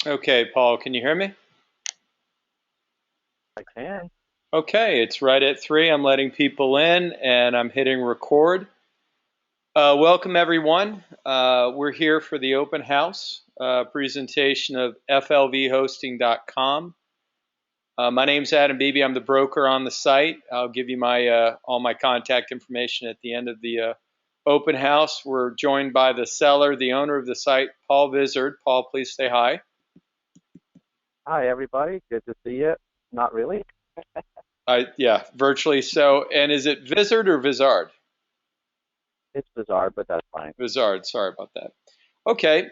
Okay, Paul, can you hear me? I can. Okay, it's right at 3. I'm letting people in and I'm hitting record. Welcome, everyone. We're here for the open house presentation of flvhosting.com. My name's Adam Beebe. I'm the broker on the site. I'll give you my all my contact information at the end of the open house. We're joined by the seller, the owner of the site, Paul Vizard. Paul, please say hi. Hi, everybody. Good to see you. Not really. Yeah, virtually so. And is it Vizard or Vizard? It's bizarre, but that's fine. Vizard, sorry about that. Okay,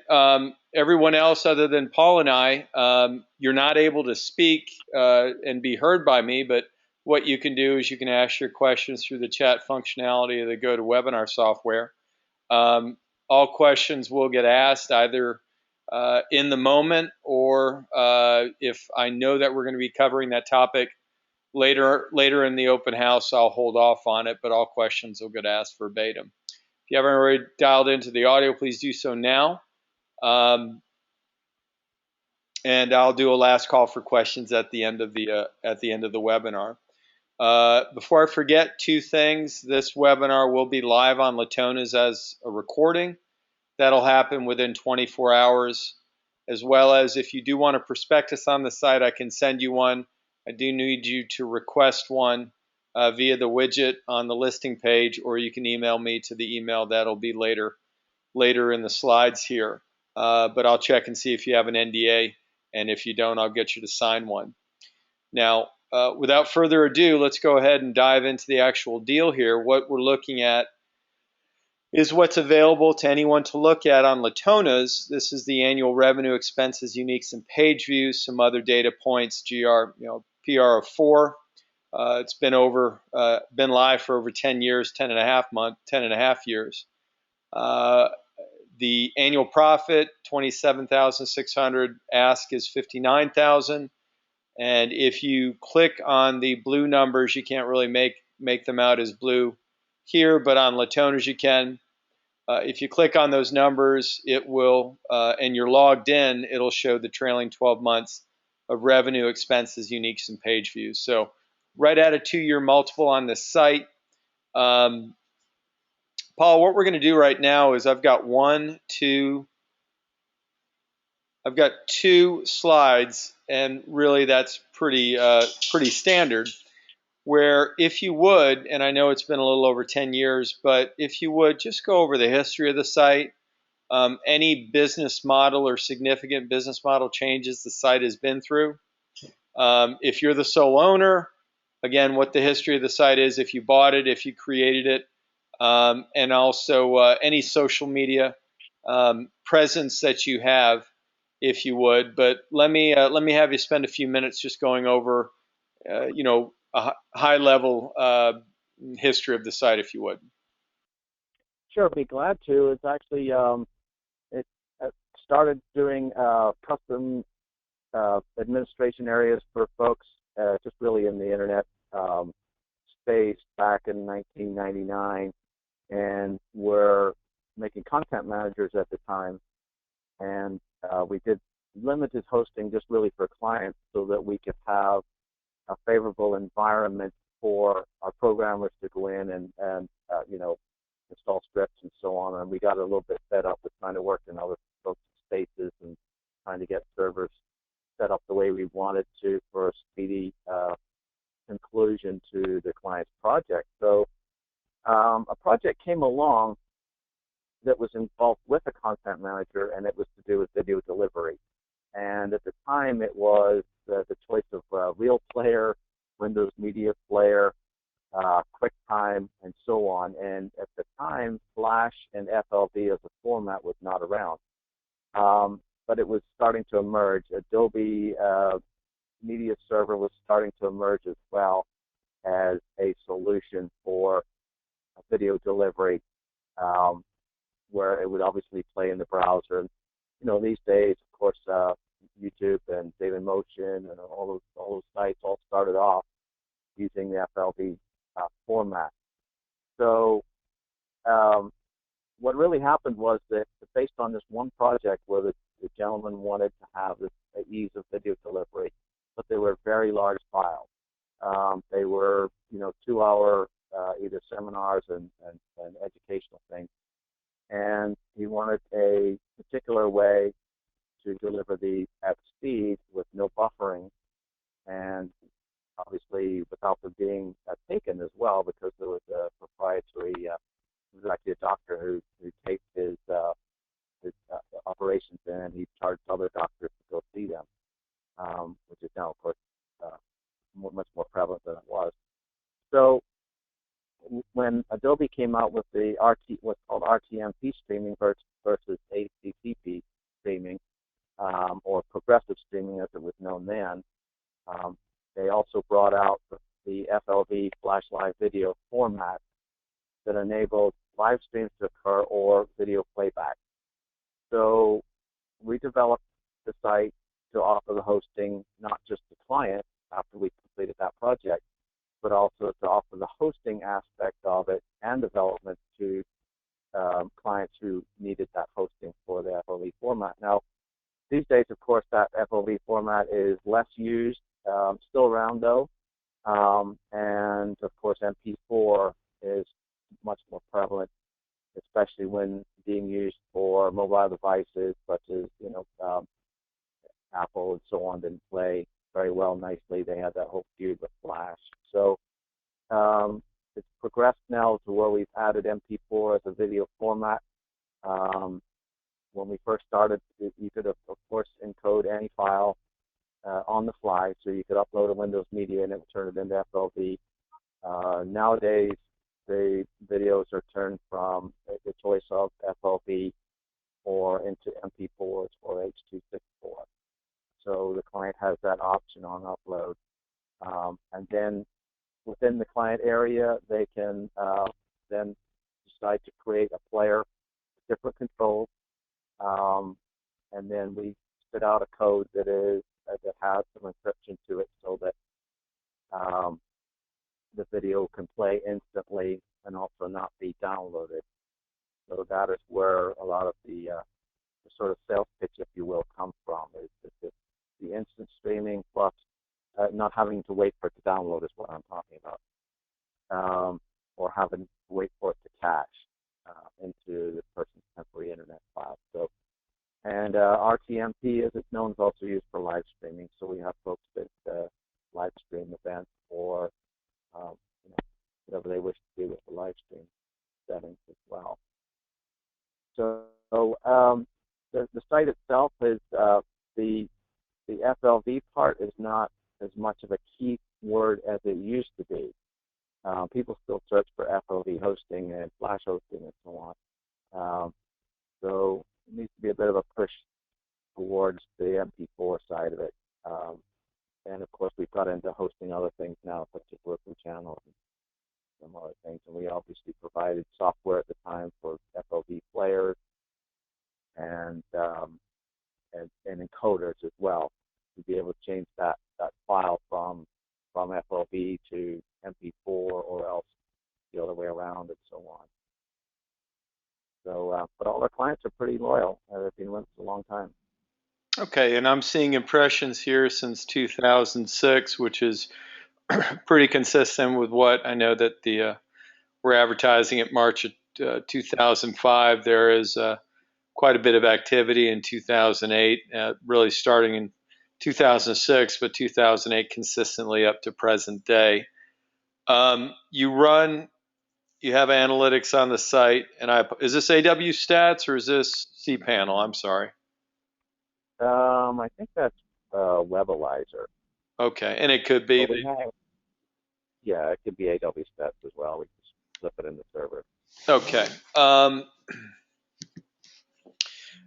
everyone else other than Paul and I, you're not able to speak and be heard by me, but what you can do is you can ask your questions through the chat functionality of the GoToWebinar software. All questions will get asked either in the moment or if I know that we're going to be covering that topic later in the open house, I'll hold off on it, but all questions will get asked verbatim. If you haven't already dialed into the audio, please do so now. And I'll do a last call for questions at the end of the webinar. Before I forget, two things: this webinar will be live on Latona's as a recording. That'll happen within 24 hours, as well as if you do want a prospectus on the site, I can send you one. I do need you to request one via the widget on the listing page, or you can email me to the email that'll be later in the slides here. But I'll check and see if you have an NDA, and if you don't, I'll get you to sign one. Now, without further ado, let's go ahead and dive into the actual deal here. What we're looking at is what's available to anyone to look at on Latona's. This is the annual revenue, expenses, uniques, and page views. Some other data points: PR of 4. It's been live for over 10 years, 10 and a half years. The annual profit 27,600. Ask is 59,000. And if you click on the blue numbers, you can't really make them out as blue here, but on Latona's you can. If you click on those numbers, it will, and you're logged in, it'll show the trailing 12 months of revenue, expenses, uniques, and page views. So right at a 2-year multiple on this site. Paul, what we're going to do right now is I've got two slides, and really that's pretty standard. Where if you would, and I know it's been a little over 10 years, but if you would just go over the history of the site, any business model or significant business model changes the site has been through. If you're the sole owner, again, what the history of the site is, if you bought it, if you created it, and also any social media presence that you have, if you would. But let me have you spend a few minutes just going over, a high level history of the site, if you would. Sure, be glad to. It's actually it started doing custom administration areas for folks, just really in the internet space back in 1999, and we're making content managers at the time, and we did limited hosting just really for clients so that we could have a favorable environment for our programmers to go in and install scripts and so on. And we got a little bit fed up with trying to work in other folks' spaces and trying to get servers set up the way we wanted to for a speedy conclusion to the client's project. So a project came along that was involved with a content manager, and it was to do with video delivery. And at the time, it was the choice of Real Player, Windows Media Player, QuickTime, and so on. And at the time, Flash and FLV as a format was not around. But it was starting to emerge. Adobe Media Server was starting to emerge as well as a solution for video delivery, where it would obviously play in the browser. And, these days, of course, YouTube and Dailymotion and all those sites all started off using the FLV format. So what really happened was that based on this one project where the gentleman wanted to have this ease of video delivery, but they were very large files. They were, 2-hour either seminars and educational things. And he wanted a particular way to deliver these at speed with no buffering and obviously without them being taken as well, because there was a proprietary, it was actually a doctor who taped his operations in, and he charged other doctors to go see them, which is now, of course, uh, much more prevalent than it was. So when Adobe came out with the what's called RTMP streaming versus HTTP streaming, or progressive streaming as it was known then, they also brought out the FLV Flash Live video format that enabled live streams to occur or video playback. So we developed the site to offer the hosting not just to clients after we completed that project, but also to offer the hosting aspect of it and development to clients who needed that hosting for the FLV format. Now, these days, of course, that FLV format is less used, still around though, and of course, MP4 is much more prevalent, especially when being used for mobile devices such as Apple and so on didn't play very well nicely. They had that whole feud with Flash. So it's progressed now to where we've added MP4 as a video format. When we first started, you could, of course, encode any file on the fly, so you could upload a Windows Media and it would turn it into FLV. Nowadays, the videos are turned from the choice of FLV or into MP4s or H.264. So the client has that option on upload. And then within the client area, they can then decide to create a player with different controls. And then we spit out a code that has some encryption to it, so that the video can play instantly and also not be downloaded. So that is where a lot of the sort of sales pitch, if you will, comes from. Is the instant streaming plus not having to wait for it to download is what I'm talking about, or having to wait for it to cache into the person's temporary internet file. So, and RTMP, as it's known, is also used for live streaming. So we have folks that live stream events or whatever they wish to do with the live stream settings as well. So the site itself is the FLV part is not as much of a key word as it used to be. People still search for FLV hosting and Flash hosting and so on. So it needs to be a bit of a push towards the MP4 side of it. And of course, we've got into hosting other things now, such as Roku channels and some other things. And we obviously provided software at the time for FLV players and encoders as well, to be able to change that file from FLV to MP4 or else the other way around and so on. So, but all our clients are pretty loyal. They've been with us a long time. Okay, and I'm seeing impressions here since 2006, which is pretty consistent with what I know that we're advertising at March of 2005. There is quite a bit of activity in 2008, really starting in 2006, but 2008 consistently up to present day. You have analytics on the site, and is this AW Stats or is this cPanel? I'm sorry. I think that's Webalizer. Okay, and it could be. Yeah, it could be AW Stats as well. We just flip it in the server. Okay.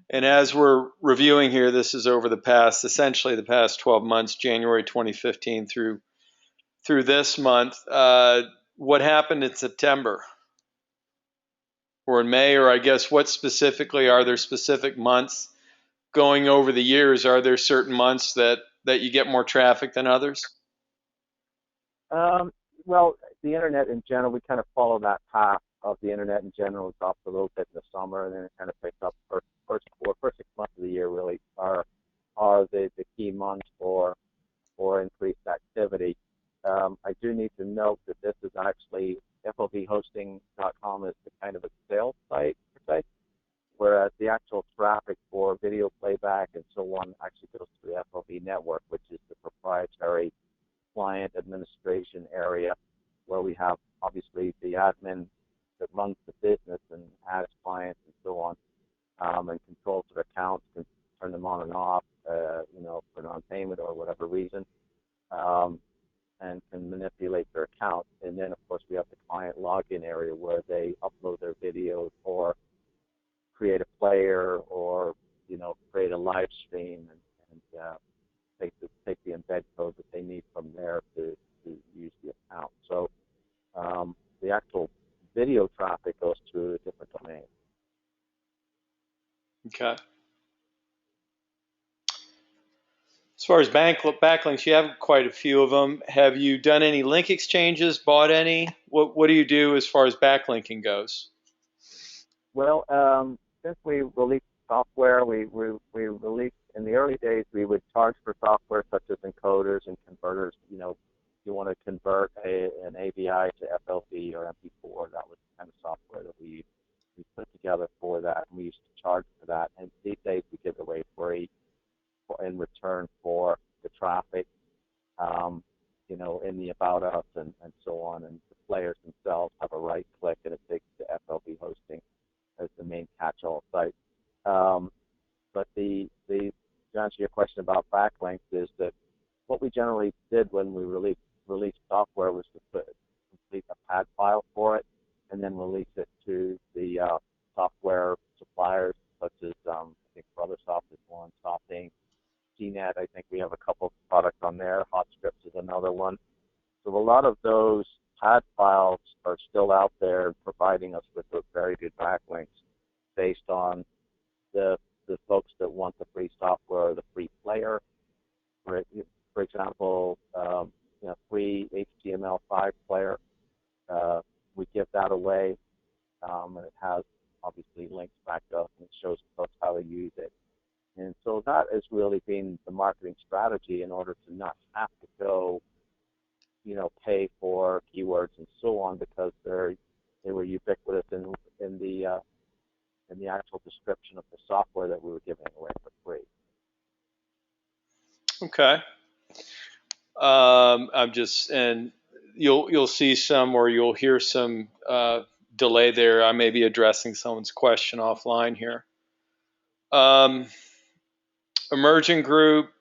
And as we're reviewing here, this is over essentially the past 12 months, January 2015 through this month. What happened in September or in May, or I guess what specifically, are there specific months going over the years? Are there certain months that you get more traffic than others? Well, the internet in general, we kind of follow that path of the internet in general. It drops a little bit in the summer, and then it kind of picks up first 6 months of the year. Really are the key months for increased activity. I do need to note that this is actually FOVhosting.com is the kind of a sales site per se, whereas the actual traffic for video playback and so on actually goes to the FOV network, which is the proprietary client administration area where we have obviously the admin that runs the business and adds clients and so on, and controls their accounts, can turn them on and off, for non-payment or whatever reason, um, and can manipulate their account. And then, of course, we have the client login area where they upload their videos or create a player or, create a live stream and take the embed code that they need from there to use the account. So the actual video traffic goes to a different domain. Okay. As far as backlinks, you have quite a few of them. Have you done any link exchanges? Bought any? What do you do as far as backlinking goes? Well, since we released software, we released in the early days we would charge for software such as encoders and converters. If you want to convert an AVI to FLV or MP4, that was the kind of software that we put together for that, and we used to charge for that. And these days we give it away free in return for the traffic, in the About Us and so on. And the players themselves have a right click and it takes to FLV hosting as the main catch-all site. But to answer your question about backlinks is that what we generally did when we released software was to complete a pad file for it and then release it to the software suppliers such as I think Brothersoft is one, Softing, CNET. I think we have a couple of products on there. HotScripts is another one. So a lot of those pad files are still out there providing us with those very good backlinks based on the folks that want the free software or the free player. For example, free HTML5 player, we give that away, and it has obviously links back to us and it shows folks how to use it. And so that has really been the marketing strategy in order to not have to go, pay for keywords and so on because they were ubiquitous in the actual description of the software that we were giving away for free. Okay. And you'll see some or you'll hear some delay there. I may be addressing someone's question offline here. Emerging group,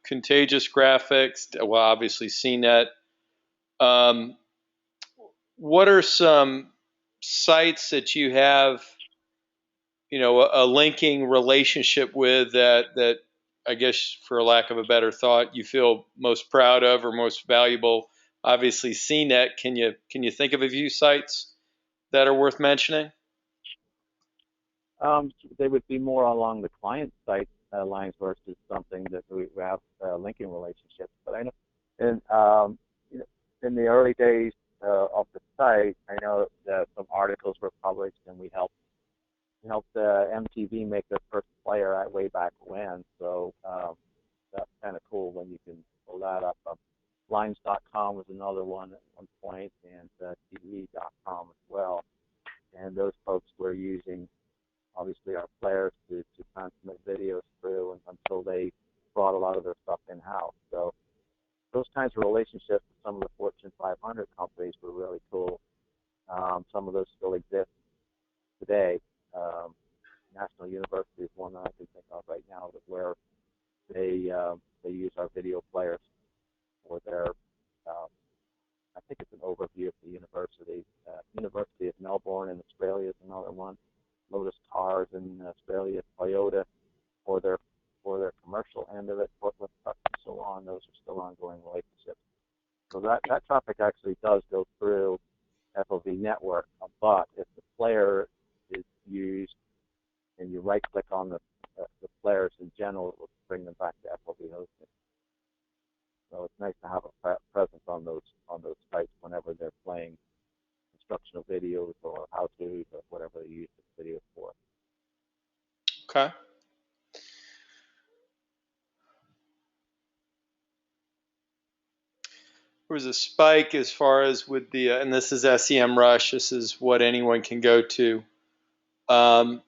contagious graphics. Well, obviously CNET. Um, what are some sites that you have, a linking relationship with that I guess, for lack of a better thought, you feel most proud of or most valuable? Obviously, CNET. Can you think of a few sites that are worth mentioning? They would be more along the client site lines versus something that we have linking relationships. But I know in the early days of the site, I know that some articles were published, and we helped MTV make their first player way back when. So that's kind of cool when you can pull that up. Lines.com was another one at one point, and TV.com as well. And those folks were using obviously our players to transmit videos through until they brought a lot of their stuff in-house. So those kinds of relationships with some of the Fortune 500 companies were really cool. Some of those still exist today. National University is one that I can think of right now where they use our video players for their I think it's an overview of the university. University of Melbourne in Australia is another one. Lotus Cars in Australia, Toyota for their commercial end of it, forklift trucks and so on. Those are still ongoing relationships. So that traffic actually does go through FOV network, but if the player is used and you right click on the players in general, it will bring them back to FOV hosting. So it's nice to have a presence on those sites when instructional videos or how-tos or whatever they use the videos for. Okay. There was a spike as far as with the, and this is SEMrush. This is what anyone can go to. I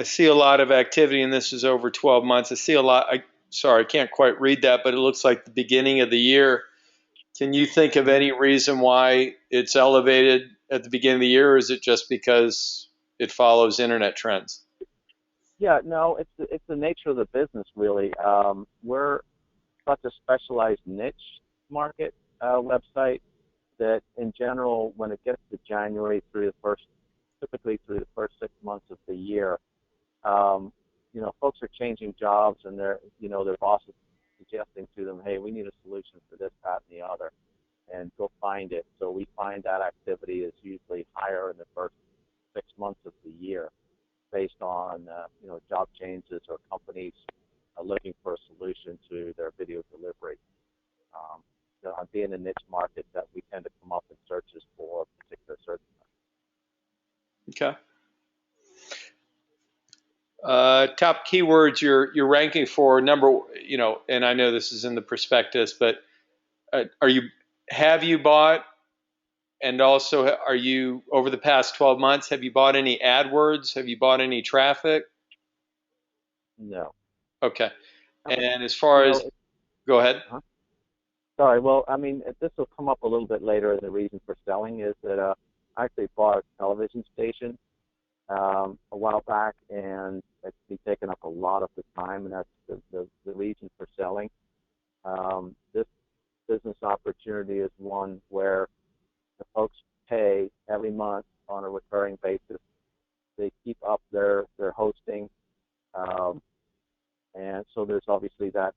see a lot of activity, and this is over 12 months. I see a lot. Sorry, I can't quite read that, but it looks like the beginning of the year. Can you think of Mhm. any reason why it's elevated at the beginning of the year, or is it just because it follows internet trends? Yeah, no, it's the nature of the business, really. We're such a specialized niche market website that, in general, when it gets to January typically through the first 6 months of the year, um, folks are changing jobs, and their boss is suggesting to them, hey, we need a solution for this, that, and the other, and go find it. So we find that activity is usually higher in the first 6 months of the year, based on job changes or companies looking for a solution to their video delivery. Um, being a niche market, that we tend to come up in searches for particular search Okay. Top keywords you're ranking for number, and I know this is in the prospectus, but are you have you bought, and also are you over the past 12 months, have you bought any AdWords? Have you bought any traffic? No. Okay. Uh, And as you far know, as, go ahead. huh? Sorry. Well, I mean, this will come up a little bit later. And the reason for selling is that I actually bought a television station a while back, and it's been taking up a lot of the time, and that's the reason for selling. This business opportunity is one where the folks pay every month on a recurring basis. They keep up their hosting, um, and so there's obviously that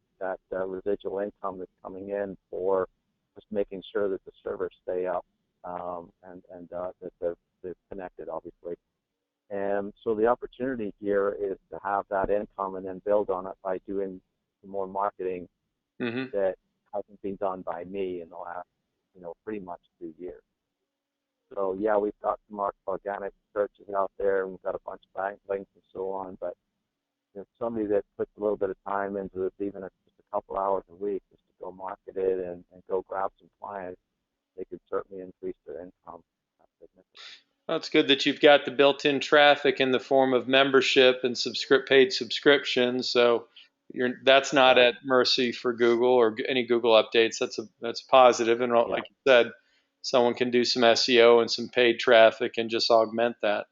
residual income that's coming in for just making sure that the servers stay up, and that they're connected, obviously. And so the opportunity here is to have that income and then build on it by doing more marketing Mm-hmm. that hasn't been done by me in the last, pretty much 2 years. So yeah, we've got some organic searches out there, and we've got a bunch of links and so on. But somebody that puts a little bit of time into it, even if just a couple hours a week, just to go market it and go grab some clients, they could certainly increase their income significantly. Well, it's good that you've got the built-in traffic in the form of membership and paid subscriptions. So that's not Right. at mercy for Google or any Google updates. That's positive. And Yeah. like you said, someone can do some SEO and some paid traffic and just augment that.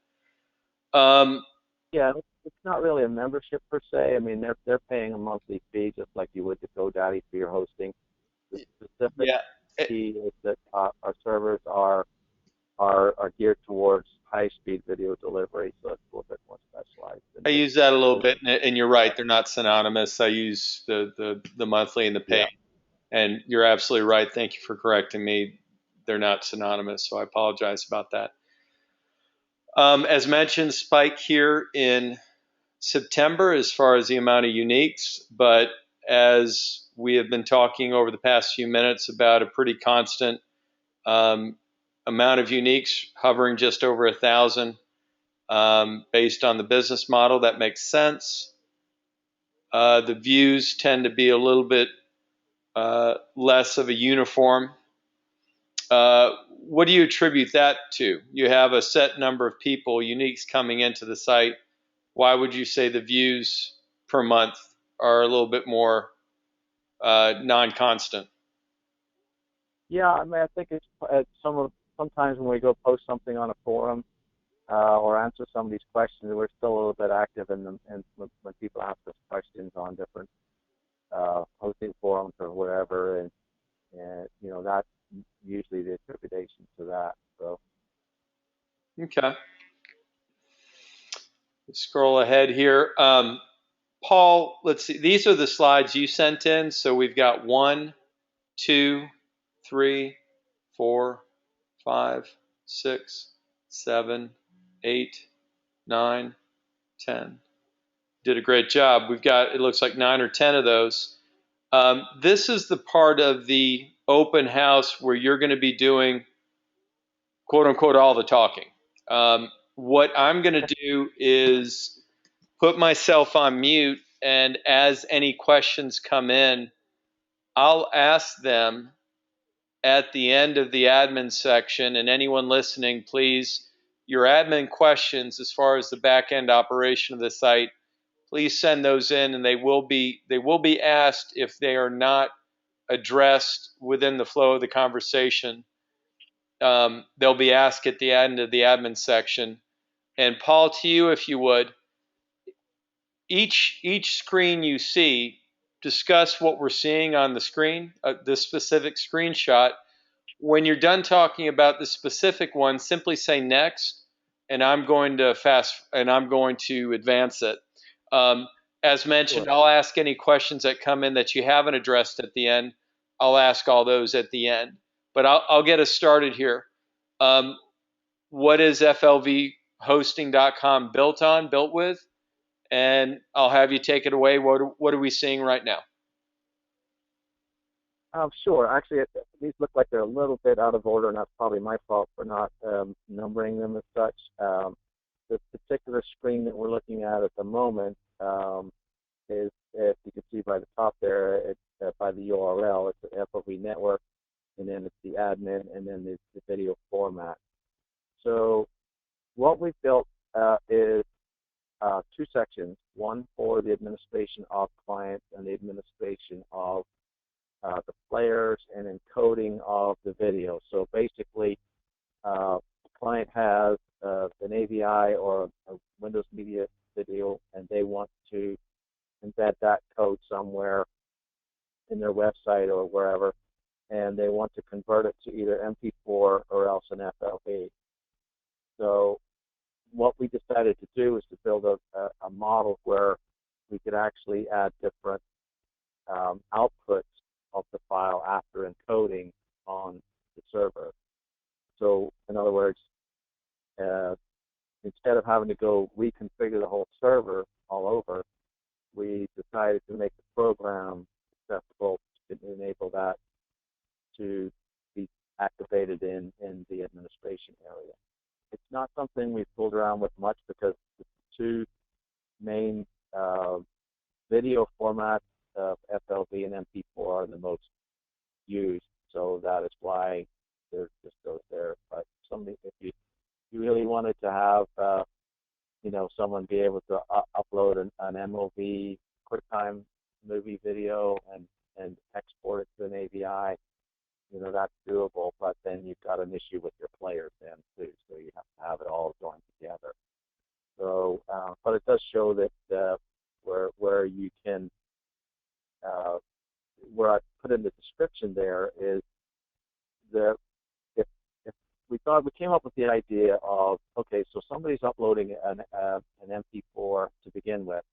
Um, Yeah. It's not really a membership per se. I mean, they're paying a monthly fee just like you would to GoDaddy for your hosting. The specific yeah. Eh, key is that our servers are geared towards high-speed video delivery, so it's a little bit more specialized than I just use that a little bit, hosting. and you're right. They're not synonymous. I use the monthly and the paid, Yeah. and you're absolutely right. Thank you for correcting me. They're not synonymous, so I apologize about that. As mentioned, spike here in September as far as the amount of uniques, but as we have been talking over the past few minutes about a pretty constant um, amount of uniques, hovering just over 1,000, based on the business model, that makes sense. The views tend to be a little bit less of a uniform. What do you attribute that to? You have a set number of people, uniques coming into the site. Why would you say the views per month are a little bit more non-constant? Yeah, I mean, I think it's sometimes when we go post something on a forum or answer some of these questions, we're still a little bit active in them, and when people ask us questions on different hosting forums or wherever, and that's usually the attribution to that. So Okay. Scroll ahead here. Paul, let's see. These are the slides you sent in. So we've got 1, 2, 3, 4, 5, 6, 7, 8, 9, 10. Did a great job. We've got, it looks like 9 or 10 of those. This is the part of the open house where you're going to be doing quote unquote all the talking. What I'm going to do is put myself on mute, and as any questions come in, I'll ask them at the end of the admin section. And anyone listening, please, your admin questions as far as the back end operation of the site, please send those in, and they will be asked. If they are not addressed within the flow of the conversation, they'll be asked at the end of the admin section. And Paul, to you, if you would, each screen you see, discuss what we're seeing on the screen, this specific screenshot. When you're done talking about the specific one, simply say next, and I'm going to advance it. Um, as mentioned, Sure. I'll ask any questions that come in that you haven't addressed at the end. I'll ask all those at the end. But I'll get us started here. Um, what is FLVhosting.com built with? And I'll have you take it away. What are we seeing right now? Sure. Actually, these look like they're a little bit out of order, and that's probably my fault for not numbering them as such. The particular screen that we're looking at the moment is, if you can see by the top there, it's by the URL, it's the FOV network, and then it's the admin, and then the video format. So what we've built is two sections, one for the administration of clients and the administration of the players and encoding of the video. So basically, the client has an AVI or a Windows Media video, and they want to embed that code somewhere in their website or wherever, and they want to convert it to either MP4 or else an FLV. So what we decided to do is to build a model where we could actually add different outputs of the file after encoding on the server. So in other words, instead of having to go reconfigure the whole server all over, we decided to make the program accessible to enable that to be activated in the administration area. It's not something we've fooled around with much because the two main video formats of FLV and MP4 are the most used, so that is why there just goes there. But somebody, if you really wanted to have someone be able to upload an MOV QuickTime movie video and export it to an AVI, that's doable, but then you've got an issue with your players then too, so you have to have it all joined together. So, but it does show that where you can, where I put in the description there is that if we came up with the idea of, okay, so somebody's uploading an MP4 to begin with.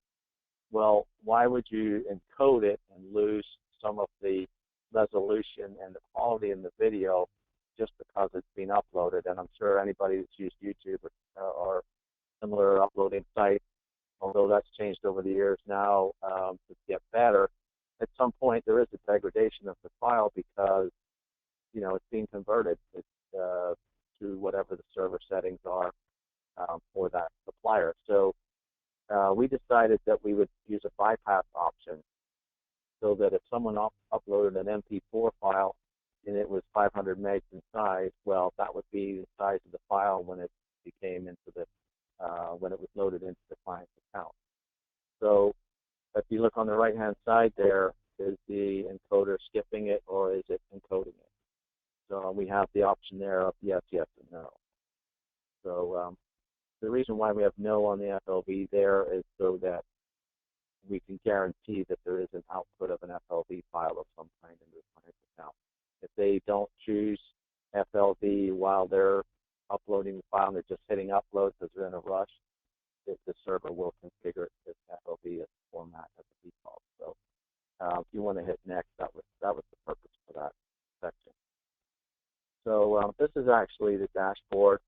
Well, why would you encode it and lose some of the resolution and the quality in the video just because it's been uploaded? And I'm sure anybody that's used YouTube or similar uploading sites, although that's changed over the years now to get better, at some point there is a degradation of the file because it's being converted to whatever the server settings are for that supplier. So we decided that we would use a bypass option, so that if someone uploaded an MP4 file and it was 500 megs in size, well, that would be the size of the file when it became into the when it was loaded into the client's account. So if you look on the right-hand side there, is the encoder skipping it or is it encoding it? So we have the option there of yes, yes, and no. So the reason why we have no on the FLV there is so that we can guarantee that there is an output of an FLV file of some kind into the client's account. If they don't choose FLV while they're uploading the file and they're just hitting upload because they're in a rush, the server will configure it as FLV as the format as a default. So if you want to hit next, that was the purpose for that section. So this is actually the dashboard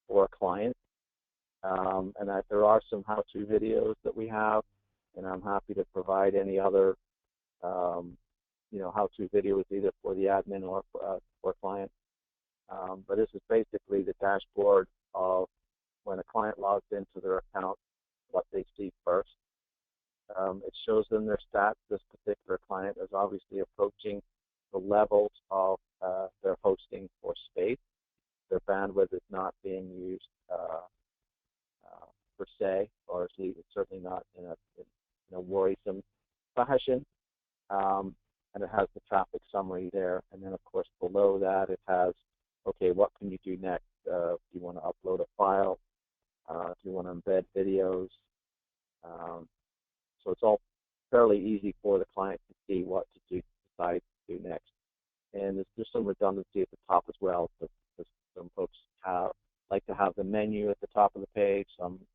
for a client, and there are some how-to videos that we have, and I'm happy to provide any other how-to videos either for the admin or for client. But this is basically the dashboard of when a client logs into their account, what they see first. It shows them their stats. This particular client is obviously approaching the levels of their hosting for space. Their bandwidth is not being used per se, or it's certainly not in a worrisome fashion. And it has the traffic summary there. And then, of course, below that, it has, okay, what can you do next? Do you want to upload a file? Do you want to embed videos? So it's all fairly easy for the client to see what to decide to do next. And there's some redundancy at the top as well. So some folks like to have the menu at the top of the page. Some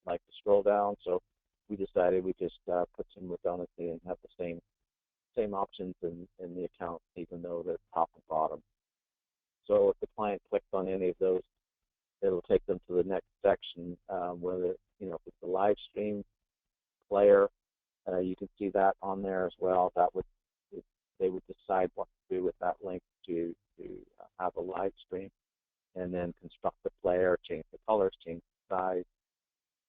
like to scroll down. So we decided we just put some redundancy and have the same options in the account, even though they're top and bottom. So if the client clicks on any of those, it'll take them to the next section, whether if it's a live stream player, you can see that on there as well. They would decide what to do with that link to have a live stream, and then construct the player, change the colors, change the size,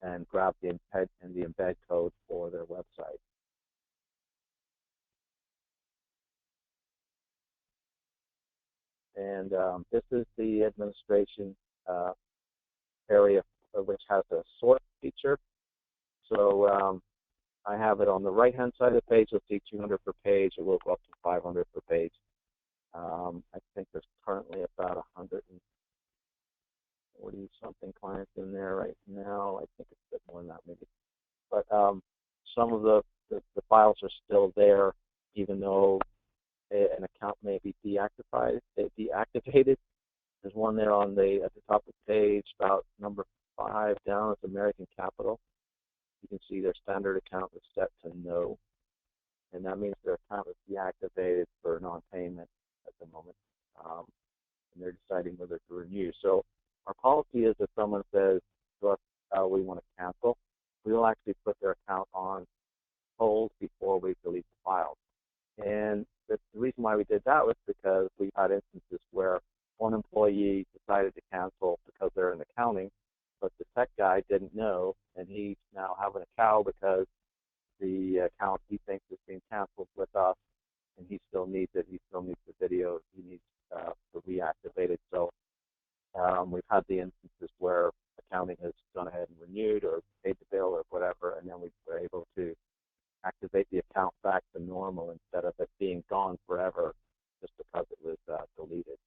and grab the embed code for their website. And this is the administration area, which has a sort feature. So I have it on the right-hand side of the page. You'll see 200 per page. It will go up to 500 per page. I think there's currently about 140-something clients in there right now. I think it's a bit more than that maybe. But some of the files are still there, even though an account may be deactivated. There's one there at the top of the page, about number 5 down. It's American Capital. You can see their standard account is set to no, and that means their account is deactivated for non-payment at the moment, and they're deciding whether to renew. So our policy is if someone says to us, we want to cancel, we will actually put their account on hold before we delete the file. And the reason why we did that was because we had instances where one employee decided to cancel because they're in accounting, but the tech guy didn't know, and he's now having a cow because the account he thinks is being canceled with us, and he still needs it. He still needs the video. He needs to reactivate it. So we've had the instances where accounting has gone ahead and renewed or paid the bill or whatever, and then we were able to activate the account back to normal instead of it being gone forever just because it was deleted.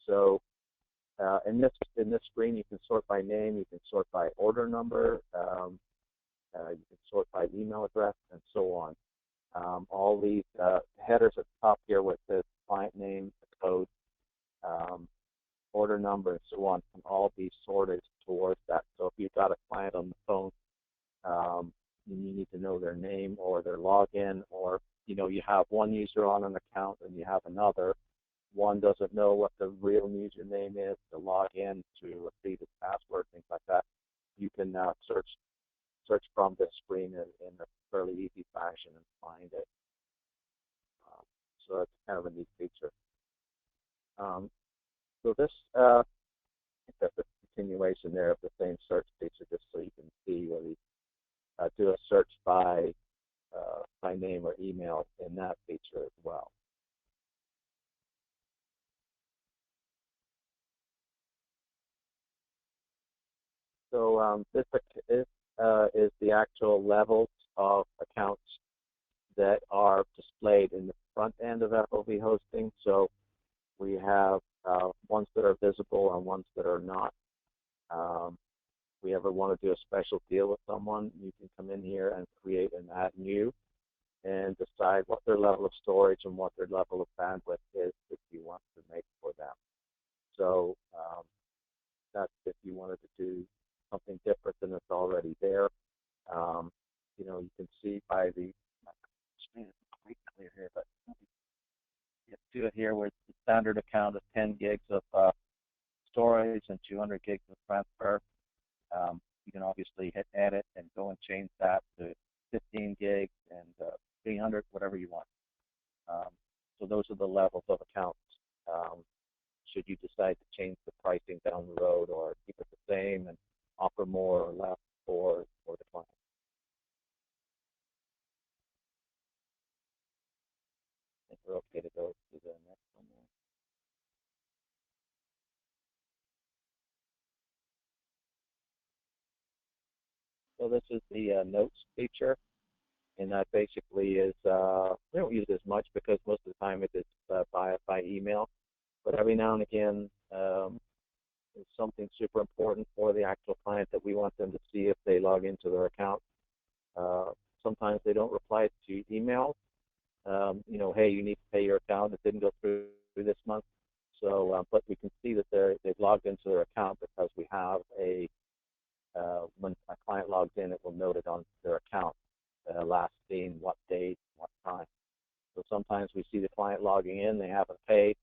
So in this screen, you can sort by name, you can sort by order number, you can sort by email address, and so on. All these headers at the top here with the client name, the code, order number, and so on can all be sorted towards that. So if you've got a client on the phone, you need to know their name or their login, or you have one user on an account and you have another. One doesn't know what the real username is to log in to retrieve its password, things like that. You can search from this screen in a fairly easy fashion and find it. So that's kind of a neat feature. So this, I think that's a continuation there of the same search feature, just so you can see whether you do a search by name or email in that feature as well. So this is the actual levels of accounts that are displayed in the front end of FOV hosting. So we have ones that are visible and ones that are not. If we ever want to do a special deal with someone, you can come in here and create and add new and decide what their level of storage and what their level of bandwidth is that you want to make for them. So that's if you wanted to do something different than it's already there. You can see by the screen is quite clear here, but you do it here where the standard account is 10 gigs of storage and 200 gigs of transfer. You can obviously hit edit and go and change that to 15 gigs and 300, whatever you want. Um, so those are the levels of accounts. Um, should you decide to change the pricing down the road or keep it the same and offer more or less for the client. I think we're okay to go to the next one there. So this is the notes feature, and that basically is we don't use it as much because most of the time it is by email, but every now and again it's something super important for the actual client that we want them to see if they log into their account. Uh, Sometimes they don't reply to emails. Hey, you need to pay your account. It didn't go through this month. So, but we can see that they've logged into their account because we have when a client logs in, it will note it on their account, last seen, what date, what time. So sometimes we see the client logging in, they haven't paid,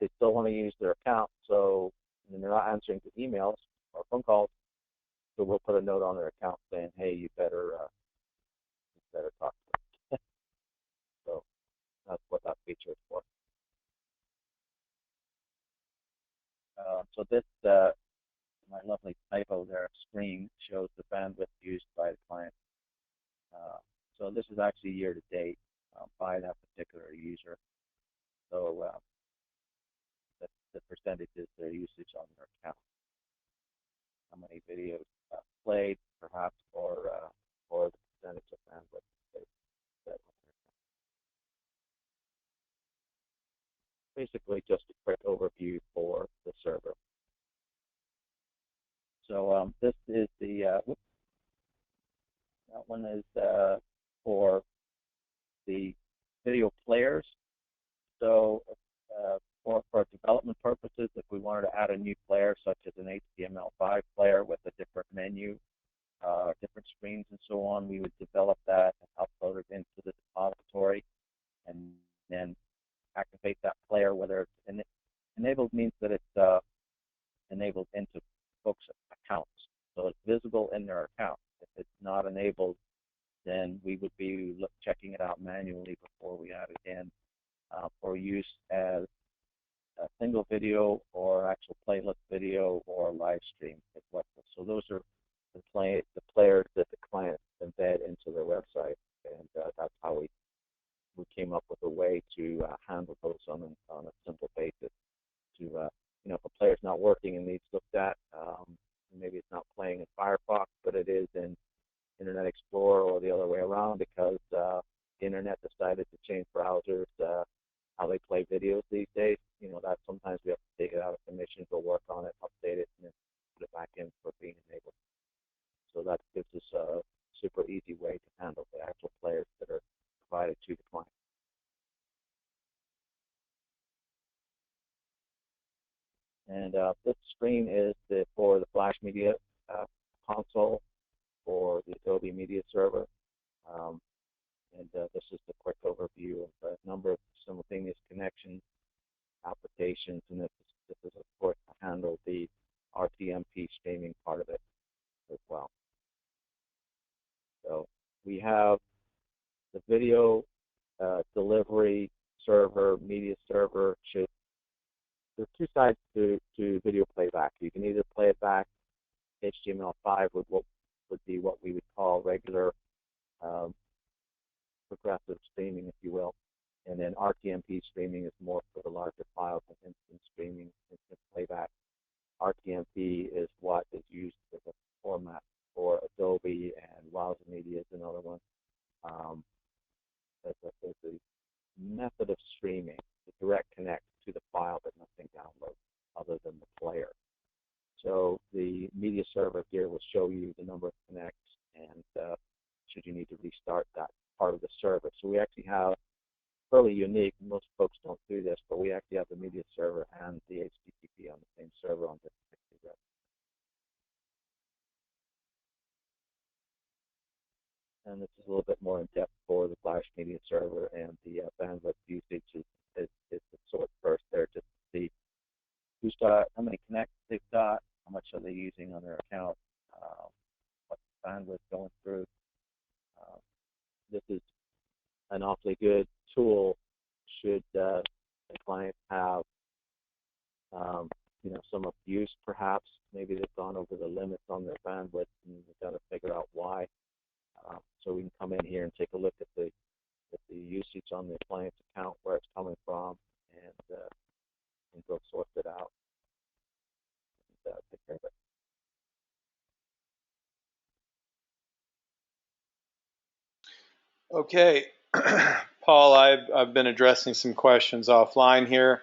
they still want to use their account, so and they're not answering to emails or phone calls. So we'll put a note on their account saying, hey, you better talk to them. So that's what that feature is for. So this, my lovely typo there, screen shows the bandwidth used by the client. Uh, so this is actually year to date by that particular user. So the percentages their usage on their account, how many videos played, perhaps, or the percentage of bandwidth that basically just a quick overview for the server. So this is that one is for the video players. So for development purposes, if we wanted to add a new player, such as an HTML5 player with a different menu, different screens and so on, we would develop that and upload it into the depository and then activate that player, whether it's enabled means that it's enabled into folks' accounts. So it's visible in their account. If it's not enabled, then we would be checking it out manually before we add it in for use as a single video or actual playlist video or live stream. So those are the players that the clients embed into their website, and that's how we came up with a way to handle those on a simple basis. To if a player's not working and needs looked at, maybe it's not playing in Firefox, but it is in Internet Explorer or the other way around because the internet decided to change browsers, how they play videos these days. That sometimes we have to take it out of commission, go work on it, update it, and then put it back in for being enabled. So that gives us a super easy way to handle the actual players that are provided to the client. And this screen is for the Flash Media console for the Adobe Media Server. Um, and this is the quick overview of a number of simultaneous connections, applications, and this is of course to handle the RTMP streaming part of it as well. So we have the video delivery server, media server. There's two sides to video playback. You can either play it back HTML5 would be what we would call regular um, progressive streaming, if you will. And then RTMP streaming is more for the larger files and instant streaming, instant playback. RTMP is what is used as a format for Adobe, and Wowza Media is another one. As a method of streaming, the direct connect to the file but nothing downloads other than the player. So the media server here will show you the number of connects and should you need to restart that part of the server. So we actually have fairly unique, most folks don't do this, but we actually have the media server and the HTTP on the same server on this particular. And this is a little bit more in depth for the Flash Media Server, and the bandwidth usage is the sort first there just to see who's got, how many connects they've got, how much are they using on their account, what bandwidth going through. This is an awfully good tool should the client have um, some abuse perhaps. Maybe they've gone over the limits on their bandwidth and we've got to figure out why. So we can come in here and take a look at the usage on the client's account, where it's coming from, and go sort it out and take care of it. Okay, Paul, I've been addressing some questions offline here.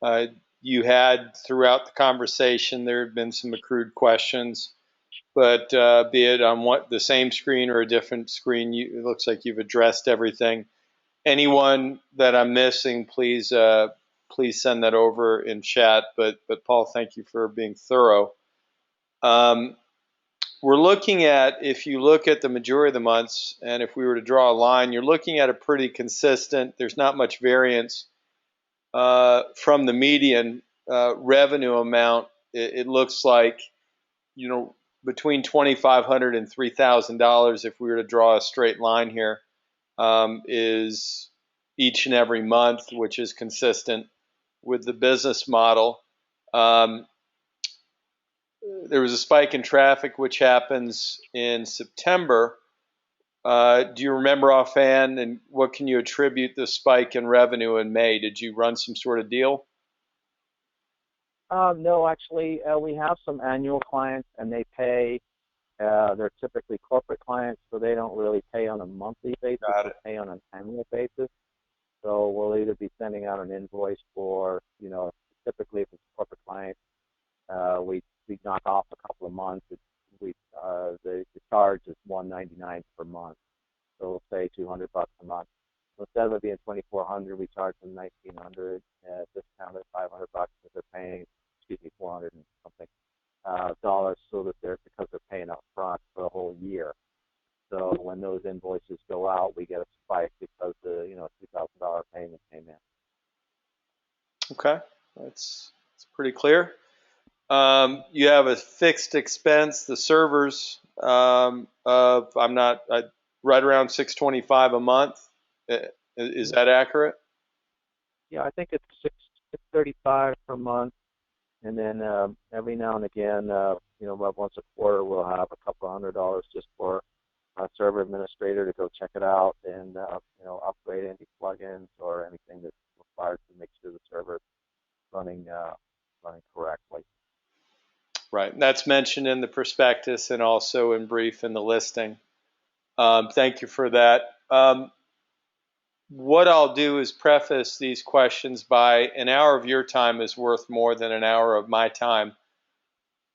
Uh, you had throughout the conversation, there have been some accrued questions, but be it on what the same screen or a different screen, it looks like you've addressed everything. Anyone that I'm missing, please send that over in chat. But Paul, thank you for being thorough. Um, we're looking at, if you look at the majority of the months, and if we were to draw a line, you're looking at a pretty consistent. There's not much variance from the median revenue amount. It looks like, you know, between $2,500 and $3,000, if we were to draw a straight line here, is each and every month, which is consistent with the business model. Um, there was a spike in traffic, which happens in September. Do you remember offhand, and what can you attribute the spike in revenue in May? Did you run some sort of deal? No, actually, we have some annual clients, and they pay. They're typically corporate clients, so they don't really pay on a monthly basis. Got They it. pay on an annual basis. So we'll either be sending out an invoice for, typically if it's a corporate client, we knock off a couple of months. The charge is $199 per month. So we'll say $200 a month. So instead of it being $2,400, we charge them $1,900, discounted $500 if they're paying, 400 and something dollars, so that because they're paying up front for a whole year. So when those invoices go out, we get a spike because the $2,000 payment came in. Okay, that's pretty clear. You have a fixed expense, the servers of right around 625 a month. Is that accurate? Yeah, I think it's 635 per month, and then every now and again, about once a quarter, we'll have a couple $100 just for a server administrator to go check it out and upgrade any plugins or anything that's required to make sure the server is running correctly. Right. And that's mentioned in the prospectus and also in brief in the listing. Thank you for that. What I'll do is preface these questions by an hour of your time is worth more than an hour of my time,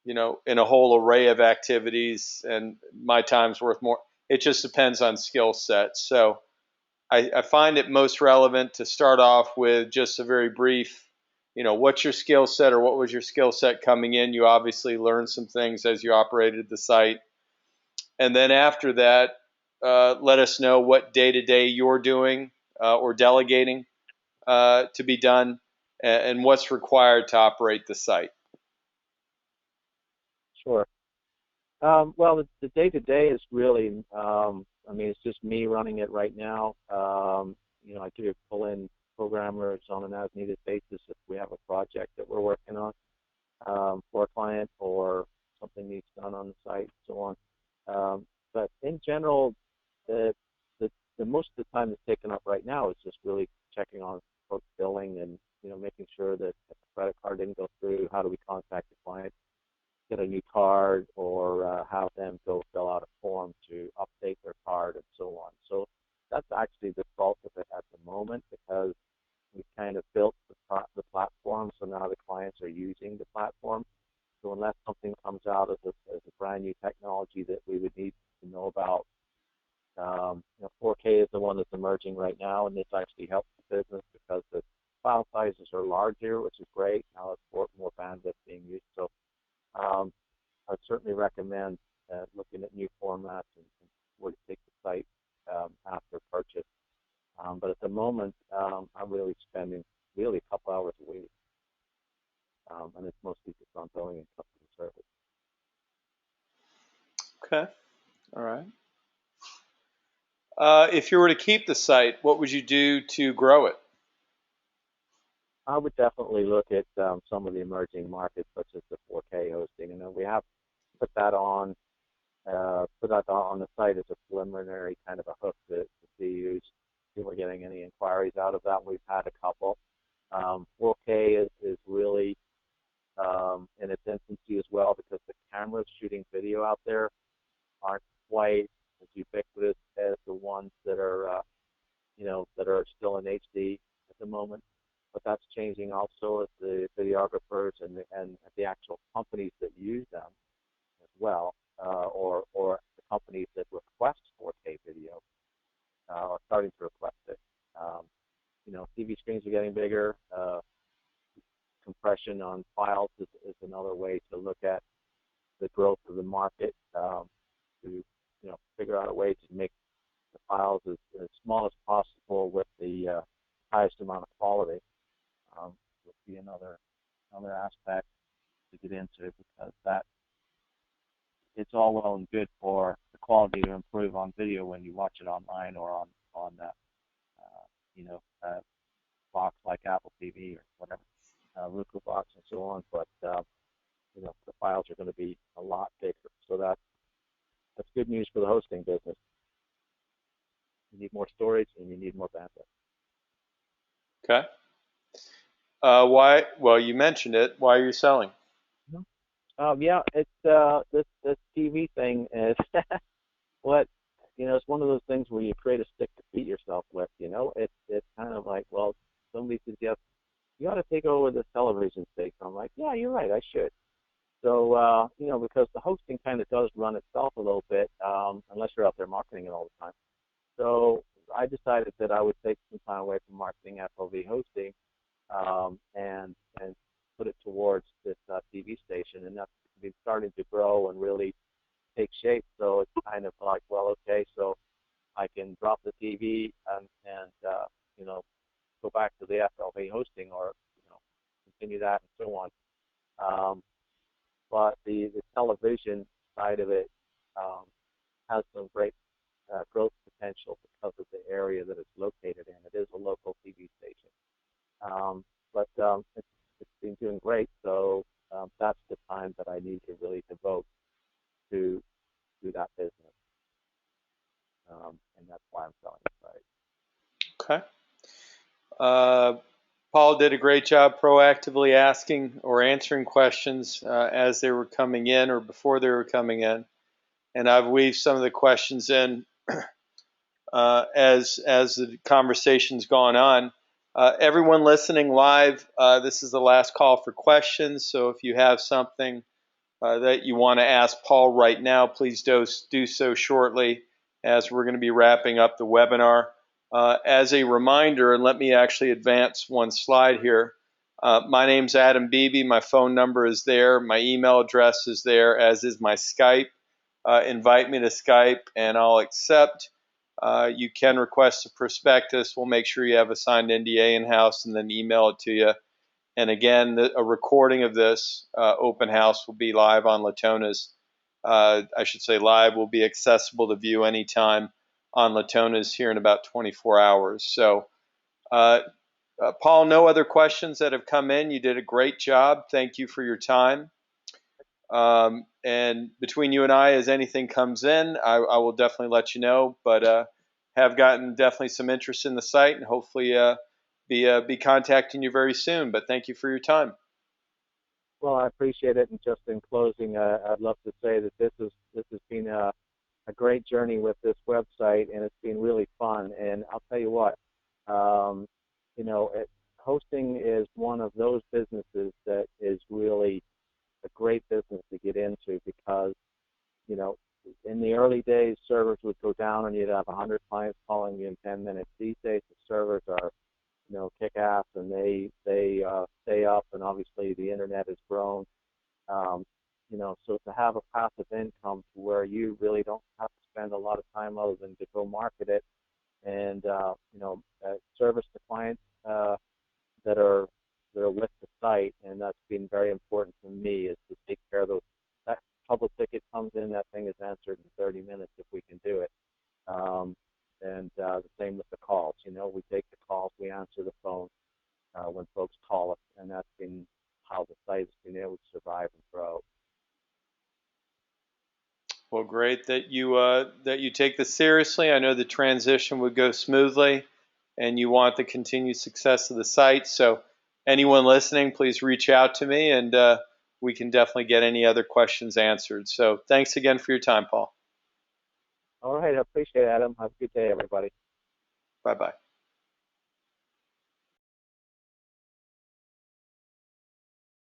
in a whole array of activities, and my time's worth more. It just depends on skill set. So I find it most relevant to start off with just a very brief, what's your skill set, or what was your skill set coming in? You obviously learned some things as you operated the site. And then after that, let us know what day to day you're doing or delegating to be done, and what's required to operate the site. Sure. Well, the day-to-day is really, it's just me running it right now. I do pull in programmers on an as-needed basis if we have a project that we're working on for a client or something needs done on the site and so on. But in general, the, the most of the time that's taken up right now is just really checking on folks' billing and making sure that if the credit card didn't go through, how do we contact the client, get a new card, or have them go fill out a form to update their card and so on. So that's actually the bulk of it at the moment, because we've kind of built the platform, so now the clients are using the platform. So unless something comes out as a brand new technology that we would need to know about, 4K is the one that's emerging right now, and this actually helps the business because the file sizes are larger, which is great. Now it's more bandwidth being used. So I'd certainly recommend looking at new formats and where to take the site after purchase. But at the moment, I'm really spending a couple hours a week, and it's mostly just on billing and customer service. Okay. All right. If you were to keep the site, what would you do to grow it? I would definitely look at some of the emerging markets, such as the 4K hosting. We have put that on put that on the site as a preliminary kind of a hook to see if we're getting any inquiries out of that. We've had a couple. 4K is really in its infancy as well because the cameras shooting video out there aren't quite as ubiquitous as the ones that are that are still in HD at the moment. But that's changing also as the videographers and the actual companies that use them as well, or the companies that request 4K video are starting to request it. Um, TV screens are getting bigger. Compression on files is another way to look at the growth of the market. To figure out a way to make the files as small as possible with the highest amount of quality would be another aspect to get into because that it's all well and good for the quality to improve on video when you watch it online or on box like Apple TV or whatever, Roku box and so on. But the files are going to be a lot bigger, so that's good news for the hosting business. You need more storage and you need more bandwidth. Okay. Why? Well, you mentioned it. Why are you selling? Yeah, it's this TV thing is what it's one of those things where you create a stick to beat yourself with. It's kind of like, well, somebody suggests you ought to take over this television station. I'm like, yeah, you're right, I should. So because the hosting kind of does run itself a little bit, unless you're out there marketing it all the time. So I decided that I would take some time away from marketing FOV hosting and put it towards this TV station, and that's been starting to grow and really take shape. So it's kind of like, well, okay, so I can drop the TV and go back to the FLV hosting or continue that and so on. But the television side of it um, has some great growth potential because of the area that it's located in. It is a local TV station, but it's been doing great. So that's the time that I need to really devote to that business, and that's why I'm selling the site. Okay. Uh, Paul did a great job proactively asking or answering questions as they were coming in or before they were coming in, and I've weaved some of the questions in as the conversation's gone on. Everyone listening live, this is the last call for questions. So if you have something that you want to ask Paul right now, please do so shortly as we're going to be wrapping up the webinar. As a reminder, and let me actually advance one slide here. My name's Adam Beebe. My phone number is there. My email address is there, as is my Skype. Invite me to Skype and I'll accept. You can request a prospectus. We'll make sure you have a signed NDA in house and then email it to you. And again, a recording of this open house will be live on Latona's. I should say live will be accessible to view anytime on Latona's here in about 24 hours. So, Paul, no other questions that have come in. You did a great job. Thank you for your time. And between you and I, as anything comes in, I will definitely let you know. But have gotten definitely some interest in the site, and hopefully be contacting you very soon. But thank you for your time. Well, I appreciate it. And just in closing, I'd love to say that this has been a great journey with this website, and it's been really fun. And I'll tell you what, um, hosting is one of those businesses that is really a great business to get into because, you know, in the early days, servers would go down and you'd have 100 clients calling you in 10 minutes. These days, the servers are, kick ass and they stay up, and obviously the internet has grown. Um, so to have a passive income to where you really don't have to spend a lot of time other than to go market it and service the clients that are with the site, and that's been very important to me is to take care of those. That public ticket comes in, that thing is answered in 30 minutes if we can do it. Um, And the same with the calls. We take the calls, we answer the phone when folks call us, and that's been how the site has been able to survive and grow. Well, great that you take this seriously. I know the transition would go smoothly, and you want the continued success of the site. So, anyone listening, please reach out to me, and we can definitely get any other questions answered. So, thanks again for your time, Paul. All right, I appreciate it, Adam. Have a good day, everybody. Bye bye.